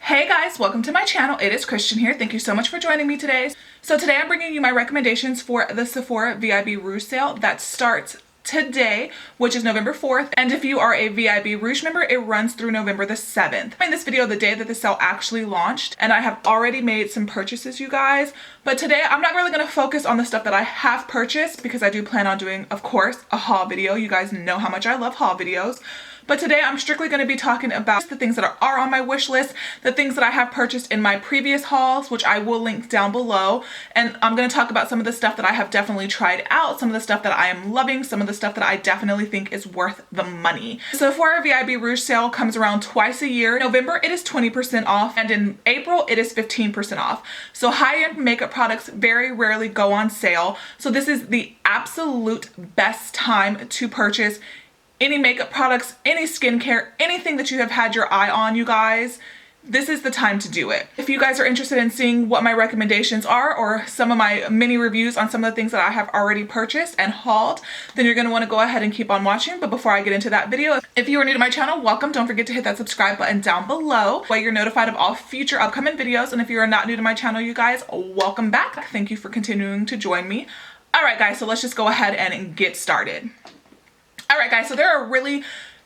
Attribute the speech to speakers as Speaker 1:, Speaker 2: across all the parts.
Speaker 1: Hey guys, welcome to my channel. It is Christian here. Thank you so much for joining me today. So today I'm bringing you my recommendations for the Sephora VIB Rouge sale that starts today, which is November 4th. And if you are a VIB Rouge member, it runs through November the 7th. I'm in this video the day that the sale actually launched, and I have already made some purchases, you guys. But today I'm not really going to focus on the stuff that I have purchased because I do plan on doing, of course, a haul video. You guys know how much I love haul videos. But today I'm strictly going to be talking about the things that are on my wish list, the things that I have purchased in my previous hauls, which I will link down below. And I'm going to talk about some of the stuff that I have definitely tried out, some of the stuff that I am loving, some of the stuff that I definitely think is worth the money. The Sephora VIB Rouge sale comes around twice a year. In November, it is 20% off, and in April, it is 15% off. So high-end makeup products very rarely go on sale. So this is the absolute best time to purchase any makeup products, any skincare, anything that you have had your eye on, you guys. This is the time to do it. If you guys are interested in seeing what my recommendations are or some of my mini reviews on some of the things that I have already purchased and hauled, then you're going to want to go ahead and keep on watching. But before I get into that video, if you are new to my channel, welcome. Don't forget to hit that subscribe button down below so you're notified of all future upcoming videos. And if you are not new to my channel, you guys, welcome back. Thank you for continuing to join me. All right, guys, so let's just go ahead and get started. All right, guys, so there are really,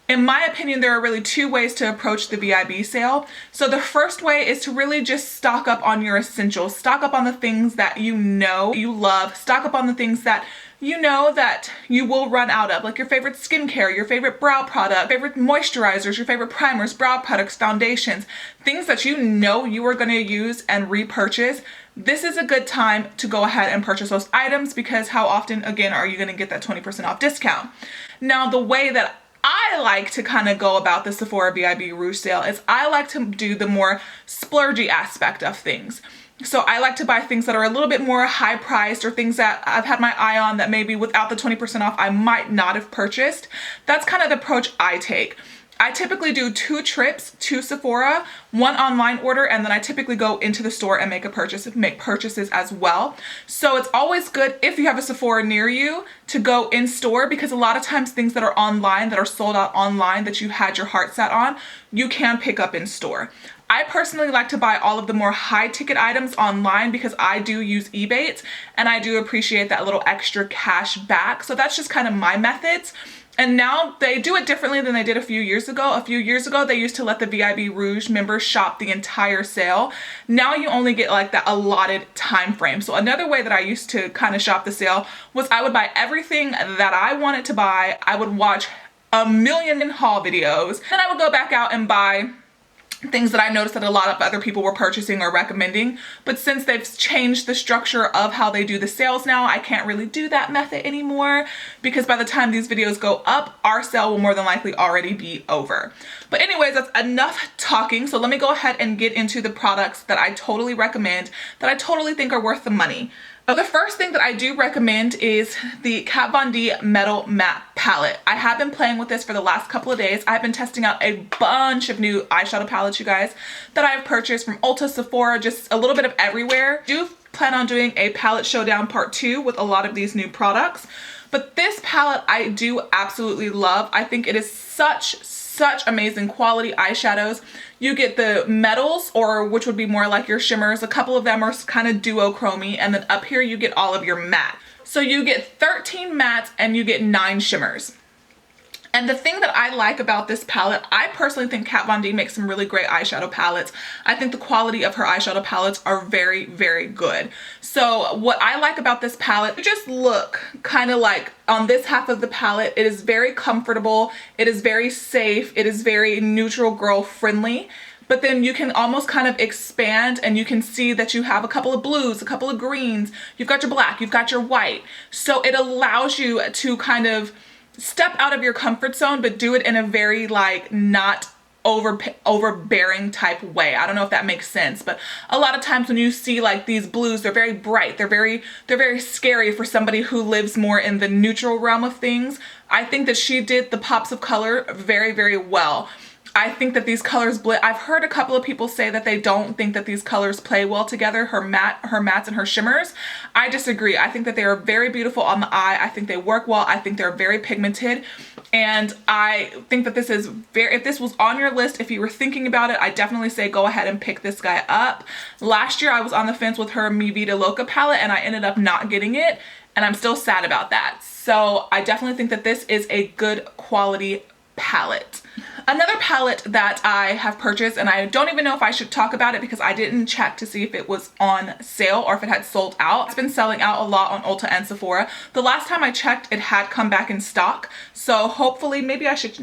Speaker 1: in my opinion, there are really two ways to approach the VIB sale. So the first way is to really just stock up on your essentials, stock up on the things that you know you love, stock up on the things that you know that you will run out of, like your favorite skincare, your favorite brow product, favorite moisturizers, your favorite primers, brow products, foundations, things that you know you are going to use and repurchase. This is a good time to go ahead and purchase those items because how often, again, are you going to get that 20% off discount? Now, the way that I like to kind of go about the Sephora VIB Rouge sale is I like to do the more splurgy aspect of things. So I like to buy things that are a little bit more high priced or things that I've had my eye on that maybe without the 20% off I might not have purchased. That's kind of the approach I take. I typically do 2 trips to Sephora, 1 online order, and then I typically go into the store and make purchases as well. So it's always good if you have a Sephora near you to go in store because a lot of times things that are online, that are sold out online that you had your heart set on, you can pick up in store. I personally like to buy all of the more high ticket items online because I do use Ebates and I do appreciate that little extra cash back. So that's just kind of my methods. And now they do it differently than they did a few years ago. A few years ago, they used to let the VIB Rouge members shop the entire sale. Now you only get like that allotted time frame. So another way that I used to kind of shop the sale was I would buy everything that I wanted to buy. I would watch a million haul videos. Then I would go back out and buy things that I noticed that a lot of other people were purchasing or recommending. But since they've changed the structure of how they do the sales now, I can't really do that method anymore because by the time these videos go up, our sale will more than likely already be over. But anyways, that's enough talking. So let me go ahead and get into the products that I totally recommend, that I totally think are worth the money. The first thing that I do recommend is the Kat Von D Metal Matte Palette. I have been playing with this for the last couple of days. I've been testing out a bunch of new eyeshadow palettes, you guys, that I've purchased from Ulta, Sephora, just a little bit of everywhere. I do plan on doing a palette showdown part 2 with a lot of these new products. But this palette I do absolutely love. I think it is such amazing quality eyeshadows. You get the metals, or which would be more like your shimmers. A couple of them are kind of duochrome, and then up here you get all of your matte. So you get 13 mattes and you get 9 shimmers. And the thing that I like about this palette, I personally think Kat Von D makes some really great eyeshadow palettes. I think the quality of her eyeshadow palettes are very, very good. So what I like about this palette, you just look kind of like on this half of the palette, it is very comfortable, it is very safe, it is very neutral girl friendly. But then you can almost kind of expand and you can see that you have a couple of blues, a couple of greens, you've got your black, you've got your white. So it allows you to kind of step out of your comfort zone, but do it in a very like not overbearing type way. I don't know if that makes sense, but a lot of times when you see like these blues, they're very bright, they're very scary for somebody who lives more in the neutral realm of things. I think that she did the pops of color very, very well. I think that these colors blend. I've heard a couple of people say that they don't think that these colors play well together, her mattes and her shimmers. I disagree. I think that they are very beautiful on the eye. I think they work well. I think they're very pigmented. And I think that this is very, if this was on your list, if you were thinking about it, I definitely say go ahead and pick this guy up. Last year I was on the fence with her Mi Vida Loca palette and I ended up not getting it. And I'm still sad about that. So I definitely think that this is a good quality palette. Another palette that I have purchased, and I don't even know if I should talk about it because I didn't check to see if it was on sale or if it had sold out. It's been selling out a lot on Ulta and Sephora. The last time I checked, it had come back in stock. So hopefully, maybe I should,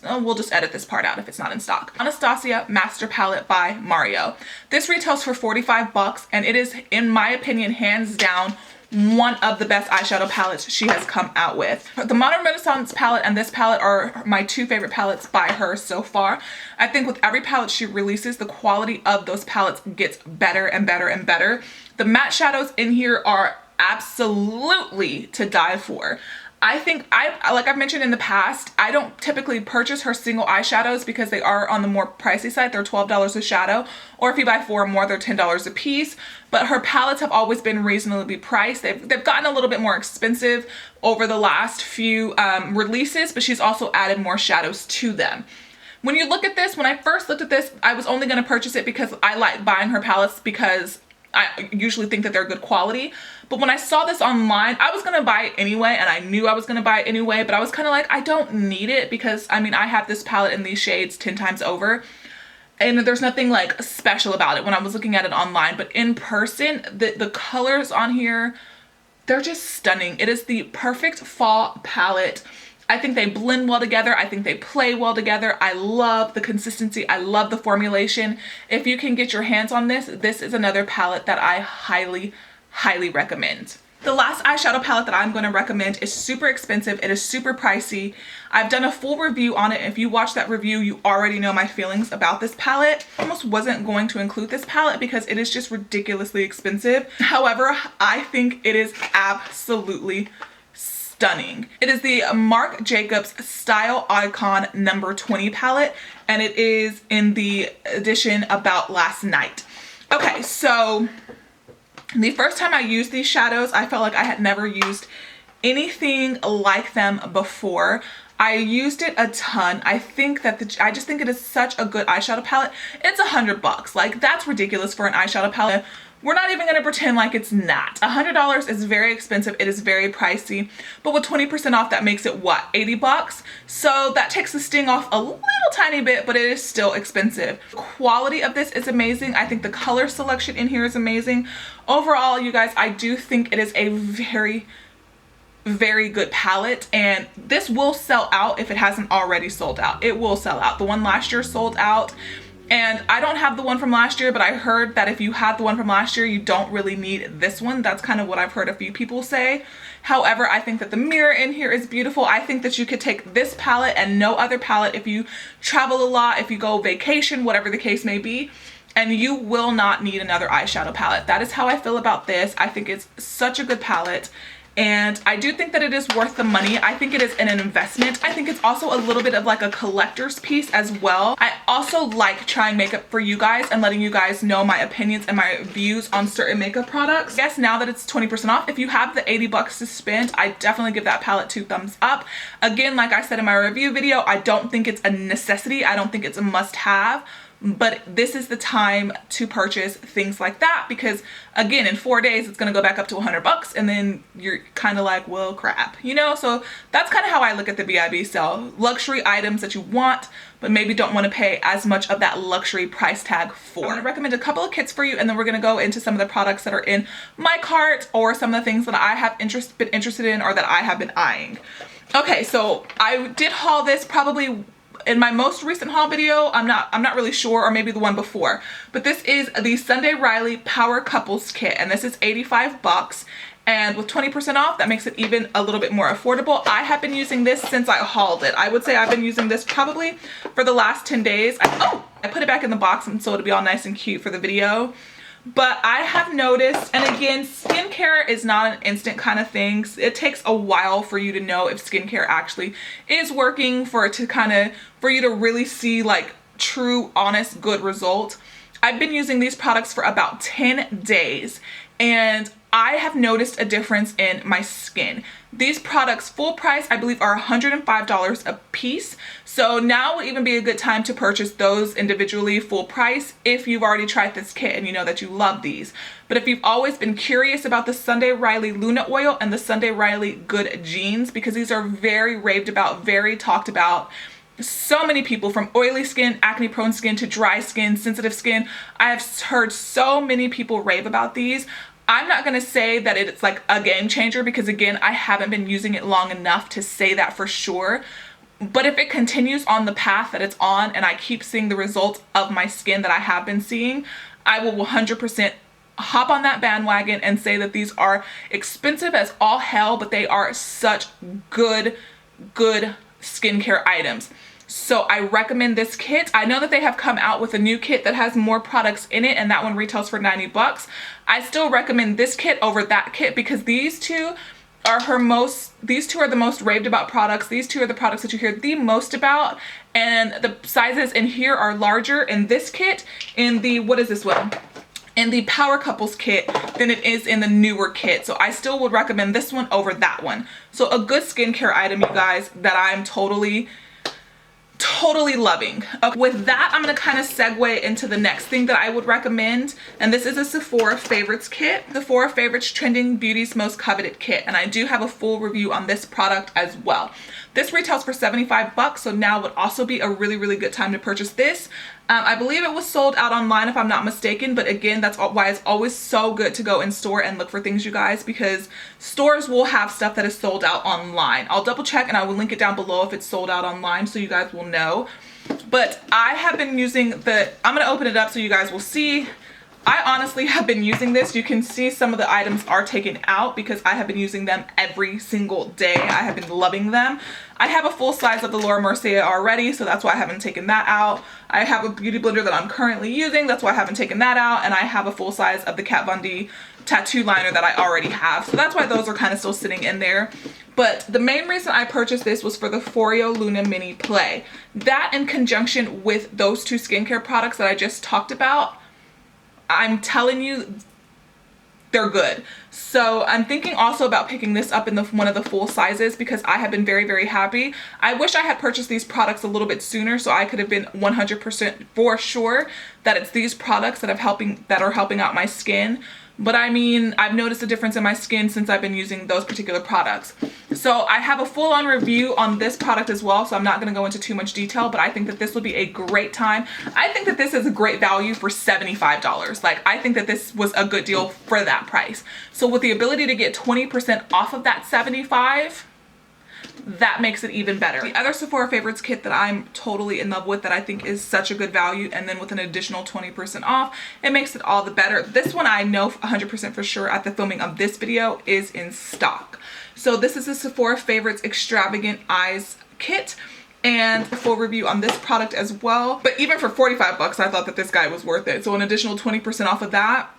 Speaker 1: we'll just edit this part out if it's not in stock. Anastasia Master Palette by Mario. This retails for 45 bucks and it is, in my opinion, hands down, one of the best eyeshadow palettes she has come out with. The Modern Renaissance palette and this palette are my two favorite palettes by her so far. I think with every palette she releases, the quality of those palettes gets better and better and better. The matte shadows in here are absolutely to die for. I think, like I've mentioned in the past, I don't typically purchase her single eyeshadows because they are on the more pricey side. They're $12 a shadow, or if you buy 4 or more, they're $10 a piece. But her palettes have always been reasonably priced. They've gotten a little bit more expensive over the last few releases, but she's also added more shadows to them. When you look at this, when I first looked at this, I was only going to purchase it because I like buying her palettes because I usually think that they're good quality. But when I saw this online, I was gonna buy it anyway, and I knew I was gonna buy it anyway, but I was kind of like, I don't need it because, I mean, I have this palette in these shades 10 times over, and there's nothing like special about it when I was looking at it online. But in person, the colors on here, they're just stunning. It is the perfect fall palette. I think they blend well together. I think they play well together. I love the consistency. I love the formulation. If you can get your hands on this, this is another palette that I highly recommend. The last eyeshadow palette that I'm going to recommend is super expensive. It is super pricey. I've done a full review on it. If you watch that review, you already know my feelings about this palette. I almost wasn't going to include this palette because it is just ridiculously expensive. However, I think it is absolutely stunning. It is the Marc Jacobs Style Icon number 20 palette, and it is in the edition About Last Night. Okay, so the first time I used these shadows, I felt like I had never used anything like them before. I used it a ton. I think that I just think it is such a good eyeshadow palette. It's $100. Like, that's ridiculous for an eyeshadow palette. We're not even gonna pretend like it's not. $100 is very expensive. It is very pricey, but with 20% off, that makes it what, 80 bucks? So that takes the sting off a little tiny bit, but it is still expensive. The quality of this is amazing. I think the color selection in here is amazing. Overall, you guys, I do think it is a very good palette, and this will sell out if it hasn't already sold out. It will sell out. The one last year sold out. And I don't have the one from last year, but I heard that if you had the one from last year, you don't really need this one. That's kind of what I've heard a few people say. However, I think that the mirror in here is beautiful. I think that you could take this palette and no other palette if you travel a lot, if you go vacation, whatever the case may be, and you will not need another eyeshadow palette. That is how I feel about this. I think it's such a good palette. And I do think that it is worth the money. I think it is an investment. I think it's also a little bit of like a collector's piece as well. I also like trying makeup for you guys and letting you guys know my opinions and my views on certain makeup products. Yes, now that it's 20% off, if you have the 80 bucks to spend, I definitely give that palette 2 thumbs up. Again, like I said in my review video, I don't think it's a necessity. I don't think it's a must-have. But this is the time to purchase things like that because, again, in 4 days it's gonna go back up to 100 bucks, and then you're kind of like, well, crap, you know? So that's kind of how I look at the VIB sale. Luxury items that you want but maybe don't want to pay as much of that luxury price tag for. I'm gonna recommend a couple of kits for you, and then we're gonna go into some of the products that are in my cart or some of the things that I have been interested in or that I have been eyeing. Okay, so I did haul this probably in my most recent haul video. I'm not really sure, or maybe the one before, but this is the Sunday Riley Power Couples Kit, and this is 85 bucks. And with 20% off, that makes it even a little bit more affordable. I have been using this since I hauled it. I would say I've been using this probably for the last 10 days. I put it back in the box and so it'll be all nice and cute for the video. But I have noticed, and again, skincare is not an instant kind of thing. It takes a while for you to know if skincare actually is working, for it to for you to really see like true, honest, good results. I've been using these products for about 10 days and I have noticed a difference in my skin. These products, full price, I believe are $105 a piece. So now would even be a good time to purchase those individually full price if you've already tried this kit and you know that you love these. But if you've always been curious about the Sunday Riley Luna Oil and the Sunday Riley Good Jeans, because these are very raved about, very talked about. So many people, from oily skin, acne prone skin, to dry skin, sensitive skin, I have heard so many people rave about these. I'm not going to say that it's like a game changer because again, I haven't been using it long enough to say that for sure. But if it continues on the path that it's on and I keep seeing the results of my skin that I have been seeing, I will 100% hop on that bandwagon and say that these are expensive as all hell, but they are such good skincare items. So I recommend this kit. I know that they have come out with a new kit that has more products in it and that one retails for 90 bucks. I still recommend this kit over that kit because these two are the most raved about products. These two are the products that you hear the most about, and the sizes in here are larger in this kit, in the, what is this one? In the Power Couples kit than it is in the newer kit. So I still would recommend this one over that one. So a good skincare item, you guys, that I'm totally loving. Okay, with that, I'm going to kind of segue into the next thing that I would recommend, and this is a Sephora Favorites kit. Sephora Favorites Trending Beauty's Most Coveted Kit, and I do have a full review on this product as well. This retails for 75 bucks, so now would also be a really good time to purchase this. I believe it was sold out online if I'm not mistaken, but again, that's why it's always so good to go in store and look for things, you guys, because stores will have stuff that is sold out online. I'll double check and I will link it down below if it's sold out online so you guys will know. But I have been using I'm going to open it up so you guys will see. I honestly have been using this. You can see some of the items are taken out because I have been using them every single day. I have been loving them. I have a full size of the Laura Mercier already, so that's why I haven't taken that out. I have a beauty blender that I'm currently using. That's why I haven't taken that out. And I have a full size of the Kat Von D tattoo liner that I already have. So that's why those are kind of still sitting in there. But the main reason I purchased this was for the Foreo Luna Mini Play. That in conjunction with those two skincare products that I just talked about, I'm telling you, they're good. So I'm thinking also about picking this up in one of the full sizes because I have been very happy. I wish I had purchased these products a little bit sooner so I could have been 100% for sure that it's these products that are helping out my skin. But I mean, I've noticed a difference in my skin since I've been using those particular products. So I have a full-on review on this product as well, so I'm not going to go into too much detail, but I think that this would be a great time. I think that this is a great value for $75. Like, I think that this was a good deal for that price. So with the ability to get 20% off of that $75, that makes it even better. The other Sephora Favorites kit that I'm totally in love with, that I think is such a good value, and then with an additional 20% off, it makes it all the better. This one I know 100% for sure at the filming of this video is in stock. So this is the Sephora Favorites Extravagant Eyes Kit, and a full review on this product as well. But even for 45 bucks, I thought that this guy was worth it. So an additional 20% off of that,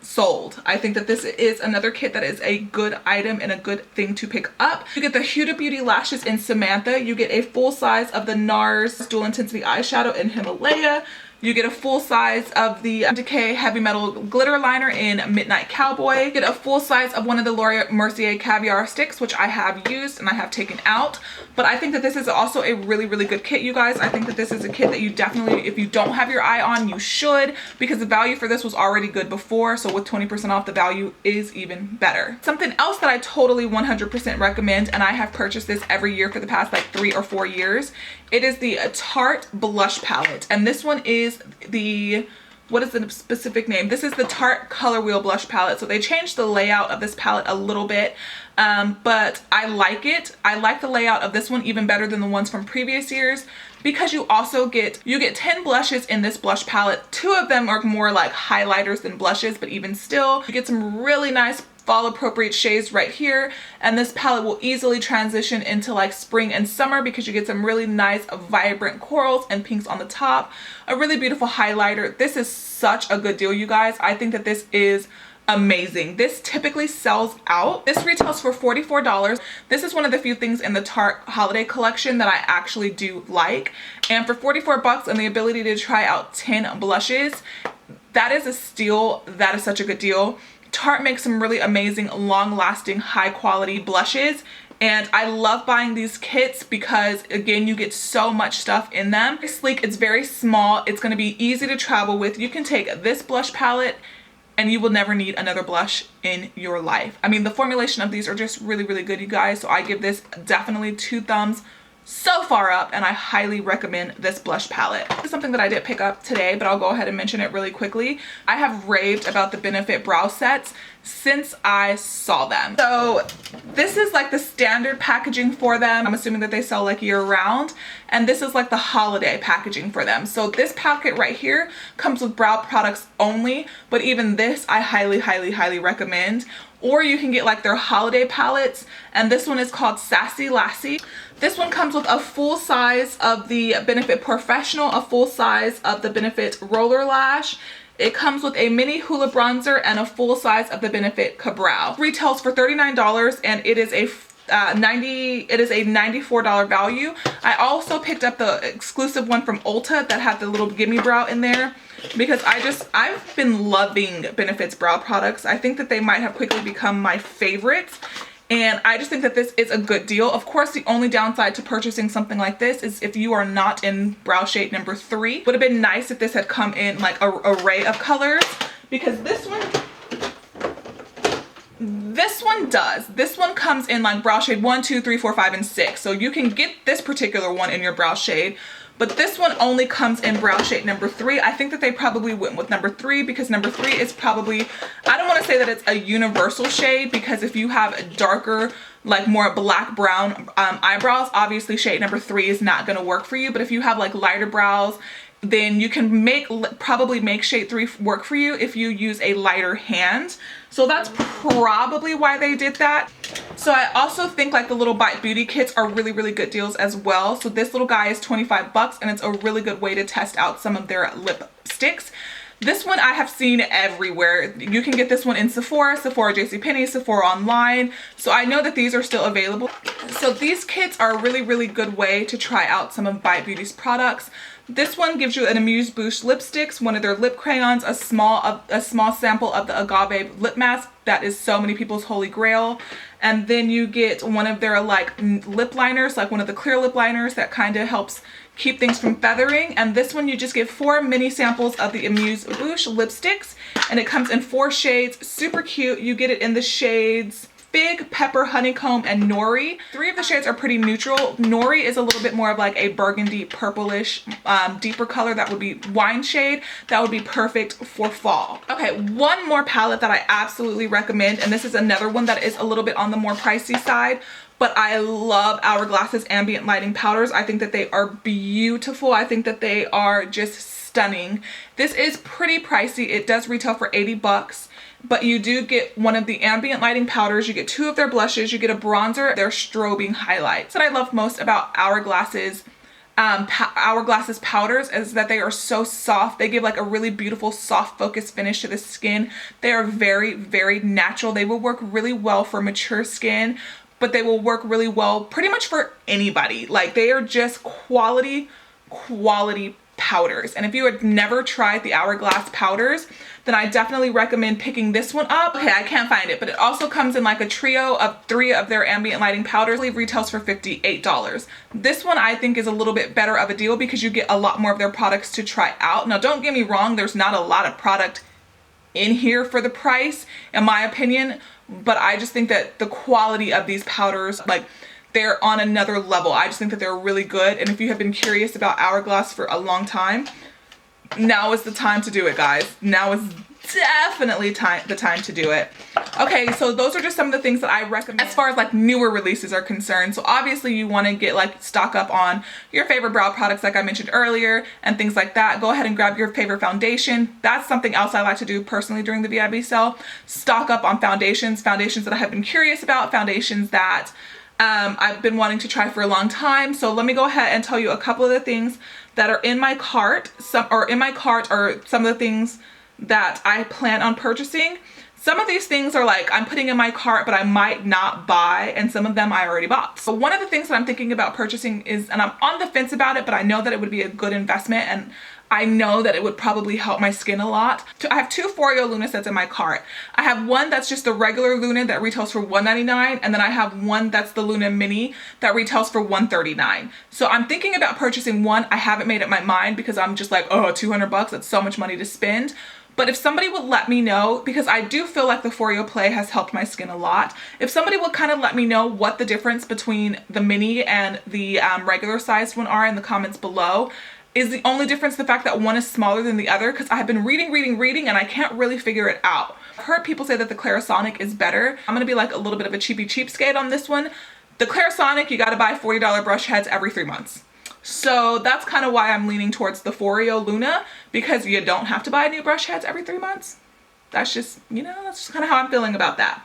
Speaker 1: sold. I think that this is another kit that is a good item and a good thing to pick up. You get the Huda Beauty lashes in Samantha. You get a full size of the NARS Dual Intensity Eyeshadow in Himalaya. You get a full size of the Decay Heavy Metal Glitter Liner in Midnight Cowboy. You get a full size of one of the Laura Mercier Caviar Sticks, which I have used and I have taken out. But I think that this is also a really good kit, you guys. I think that this is a kit that you definitely, if you don't have your eye on, you should, because the value for this was already good before. So with 20% off, the value is even better. Something else that I totally 100% recommend, and I have purchased this every year for the past like 3 or 4 years. It is the Tarte Blush Palette, and this one is the, what is the specific name? This is the Tarte Color Wheel Blush Palette. So they changed the layout of this palette a little bit, but I like it. I like the layout of this one even better than the ones from previous years, because you also get 10 blushes in this blush palette. 2 of them are more like highlighters than blushes, but even still, you get some really nice fall appropriate shades right here, and this palette will easily transition into like spring and summer because you get some really nice vibrant corals and pinks on the top. A really beautiful highlighter. This is such a good deal, you guys. I think that this is amazing. This typically sells out. This retails for $44. This is one of the few things in the Tarte holiday collection that I actually do like, and for 44 bucks and the ability to try out 10 blushes, that is a steal. That is such a good deal. Tarte makes some really amazing, long-lasting, high-quality blushes, and I love buying these kits because, again, you get so much stuff in them. It's sleek, it's very small, it's going to be easy to travel with. You can take this blush palette and you will never need another blush in your life. I mean, the formulation of these are just really, really good, you guys, so I give this definitely 2 thumbs so far up, and I highly recommend this blush palette. This is something that I did pick up today, but I'll go ahead and mention it really quickly. I have raved about the Benefit brow sets since I saw them. So this is like the standard packaging for them. I'm assuming that they sell like year round, and this is like the holiday packaging for them. So this packet right here comes with brow products only, but even this I highly, highly, highly recommend. Or you can get like their holiday palettes, and this one is called Sassy Lassy. This one comes with a full size of the Benefit Professional, a full size of the Benefit Roller Lash. It comes with a mini hula bronzer and a full size of the Benefit Cabrow. Retails for $39, and it is a $94 value. I also picked up the exclusive one from Ulta that had the little gimme brow in there because I've been loving Benefit's brow products. I think that they might have quickly become my favorites, and I just think that this is a good deal. Of course, the only downside to purchasing something like this is if you are not in brow shade number 3. Would have been nice if this had come in like an array of colors, because this one does. This one comes in like brow shade 1, 2, 3, 4, 5, and 6. So you can get this particular one in your brow shade, but this one only comes in brow shade number 3. I think that they probably went with number 3 because number 3 is probably, I don't want to say that it's a universal shade, because if you have darker, like more black brown eyebrows, obviously shade number 3 is not going to work for you. But if you have like lighter brows, then you can probably make shade 3 work for you if you use a lighter hand. So that's probably why they did that. So I also think like the little Bite Beauty kits are really, really good deals as well. So this little guy is 25 bucks, and it's a really good way to test out some of their lipsticks. This one I have seen everywhere. You can get this one in Sephora, JCPenney, Sephora online. So I know that these are still available. So these kits are a really, really good way to try out some of Bite Beauty's products. This one gives you an Amuse Bouche lipsticks, one of their lip crayons, a small sample of the Agave lip mask that is so many people's holy grail, and then you get one of their like lip liners, like one of the clear lip liners that kind of helps keep things from feathering. And this one you just get 4 mini samples of the Amuse Bouche lipsticks, and it comes in 4 shades. Super cute. You get it in the shades Fig, Pepper, Honeycomb, and Nori. 3 of the shades are pretty neutral. Nori is a little bit more of like a burgundy purplish deeper color. That would be wine shade. That would be perfect for fall. Okay, one more palette that I absolutely recommend, and this is another one that is a little bit on the more pricey side, but I love Hourglass's Ambient Lighting Powders. I think that they are beautiful. I think that they are just stunning. This is pretty pricey. It does retail for 80 bucks. But you do get one of the Ambient Lighting Powders, you get 2 of their blushes, you get a bronzer, their strobing highlights. What I love most about Hourglass's powders is that they are so soft. They give like a really beautiful soft focus finish to the skin. They are very, very natural. They will work really well for mature skin, but they will work really well pretty much for anybody. Like, they are just quality powders. And if you had never tried the Hourglass powders, then I definitely recommend picking this one up. Okay, I can't find it, but it also comes in like a trio of 3 of their Ambient Lighting powders. It retails for $58. This one I think is a little bit better of a deal because you get a lot more of their products to try out. Now, don't get me wrong, there's not a lot of product in here for the price, in my opinion, but I just think that the quality of these powders, like, they're on another level. I just think that they're really good. And if you have been curious about Hourglass for a long time, now is the time to do it, guys. Now is definitely the time to do it. Okay, so those are just some of the things that I recommend as far as like newer releases are concerned. So obviously you want to get like stock up on your favorite brow products like I mentioned earlier and things like that. Go ahead and grab your favorite foundation. That's something else I like to do personally during the VIB sale. Stock up on foundations that I have been curious about, foundations that I've been wanting to try for a long time. So let me go ahead and tell you a couple of the things that are in my cart, some of the things that I plan on purchasing. Some of these things are like I'm putting in my cart but I might not buy, and some of them I already bought. So one of the things that I'm thinking about purchasing is, and I'm on the fence about it, but I know that it would be a good investment and I know that it would probably help my skin a lot. I have two Foreo Luna sets in my cart. I have one that's just the regular Luna that retails for $1.99, and then I have one that's the Luna Mini that retails for $1.39. So I'm thinking about purchasing one. I haven't made up my mind because I'm just like, oh, 200 bucks, that's so much money to spend. But if somebody would let me know, because I do feel like the Foreo Play has helped my skin a lot, if somebody would kind of let me know what the difference between the mini and the regular sized one are in the comments below. Is the only difference the fact that one is smaller than the other? Because I have been reading and I can't really figure it out. I've heard people say that the Clarisonic is better. I'm gonna be like a little bit of a cheapskate on this one. The Clarisonic, you gotta buy $40 brush heads every 3 months. So that's kind of why I'm leaning towards the Foreo Luna, because you don't have to buy new brush heads every 3 months. That's just, you know, that's just kind of how I'm feeling about that.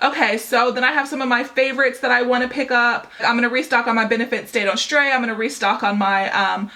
Speaker 1: Okay, so then I have some of my favorites that I want to pick up. I'm gonna restock on my Benefit Stay Don't Stray. I'm gonna restock on my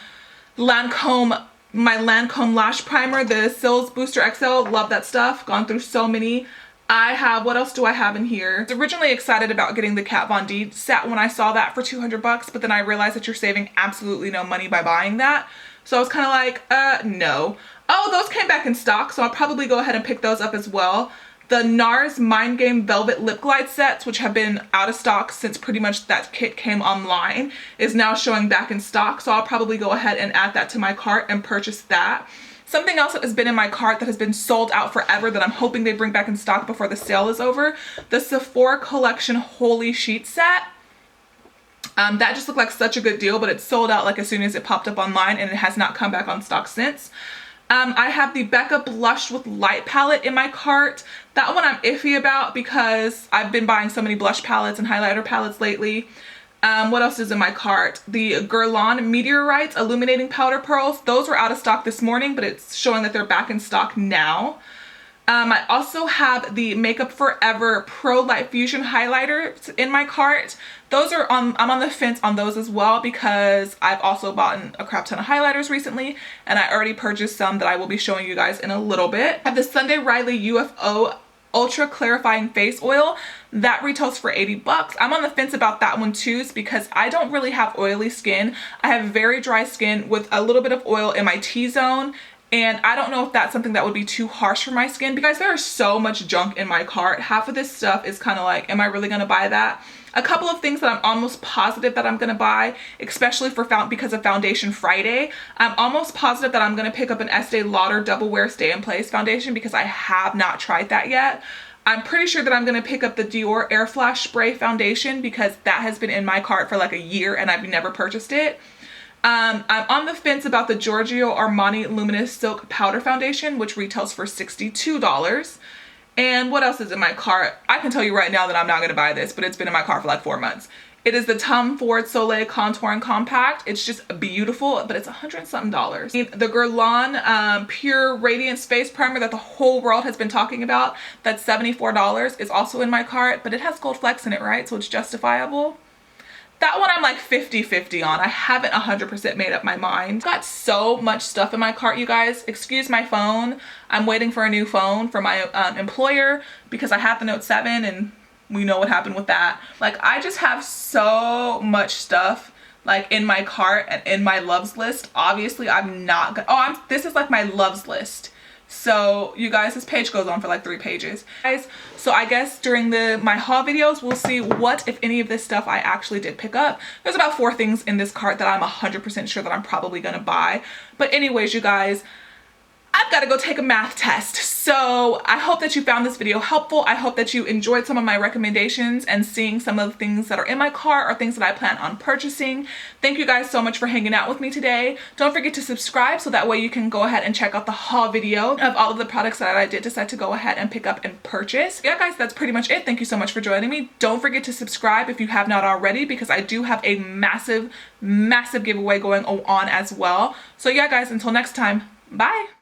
Speaker 1: Lancome Lash Primer, the Sills Booster XL. Love that stuff. Gone through so many. I have, what else do I have in here? I was originally excited about getting the Kat Von D set when I saw that for 200 bucks, but then I realized that you're saving absolutely no money by buying that. So I was kind of like, no. Oh, those came back in stock, so I'll probably go ahead and pick those up as well. The NARS Mind Game Velvet Lip Glide sets, which have been out of stock since pretty much that kit came online, is now showing back in stock. So I'll probably go ahead and add that to my cart and purchase that. Something else that has been in my cart that has been sold out forever that I'm hoping they bring back in stock before the sale is over, the Sephora Collection Holy Sheet set. That just looked like such a good deal, but it sold out like as soon as it popped up online, and it has not come back on stock since. I have the Becca Blush with Light palette in my cart. That one I'm iffy about because I've been buying so many blush palettes and highlighter palettes lately. What else is in my cart? The Guerlain Meteorites Illuminating Powder Pearls. Those were out of stock this morning, but it's showing that they're back in stock now. I also have the Makeup Forever Pro Light Fusion Highlighter in my cart. Those are I'm on the fence on those as well because I've also bought a crap ton of highlighters recently, and I already purchased some that I will be showing you guys in a little bit. I have the Sunday Riley UFO Ultra Clarifying Face Oil. That retails for 80 bucks. I'm on the fence about that one too because I don't really have oily skin. I have very dry skin with a little bit of oil in my T-zone, and I don't know if that's something that would be too harsh for my skin because there is so much junk in my cart. Half of this stuff is kind of like, am I really gonna buy that? A couple of things that I'm almost positive that I'm gonna buy, especially because of Foundation Friday. I'm almost positive that I'm gonna pick up an Estee Lauder Double Wear Stay in Place foundation because I have not tried that yet. I'm pretty sure that I'm gonna pick up the Dior Air Flash Spray foundation because that has been in my cart for like a year and I've never purchased it. I'm on the fence about the Giorgio Armani Luminous Silk Powder Foundation, which retails for $62. And what else is in my cart? I can tell you right now that I'm not going to buy this, but it's been in my cart for like 4 months. It is the Tom Ford Soleil Contour and Compact. It's just beautiful, but it's $100 and something. The Guerlain Pure Radiance Face Primer that the whole world has been talking about, that's $74, is also in my cart, but it has gold flecks in it, right? So it's justifiable. That one I'm like 50-50 on. I haven't 100% made up my mind. I've got so much stuff in my cart, you guys. Excuse my phone. I'm waiting for a new phone for my employer because I had the Note 7 and we know what happened with that. Like, I just have so much stuff like in my cart and in my loves list. Obviously, I'm not gonna, this is like my loves list. So you guys, this page goes on for like 3 pages. Guys, so I guess during my haul videos, we'll see what, if any of this stuff I actually did pick up. There's about 4 things in this cart that I'm 100% sure that I'm probably gonna buy. But anyways, you guys, I've got to go take a math test. So I hope that you found this video helpful. I hope that you enjoyed some of my recommendations and seeing some of the things that are in my cart or things that I plan on purchasing. Thank you guys so much for hanging out with me today. Don't forget to subscribe so that way you can go ahead and check out the haul video of all of the products that I did decide to go ahead and pick up and purchase. Yeah guys, that's pretty much it. Thank you so much for joining me. Don't forget to subscribe if you have not already, because I do have a massive giveaway going on as well. So yeah guys, until next time, bye.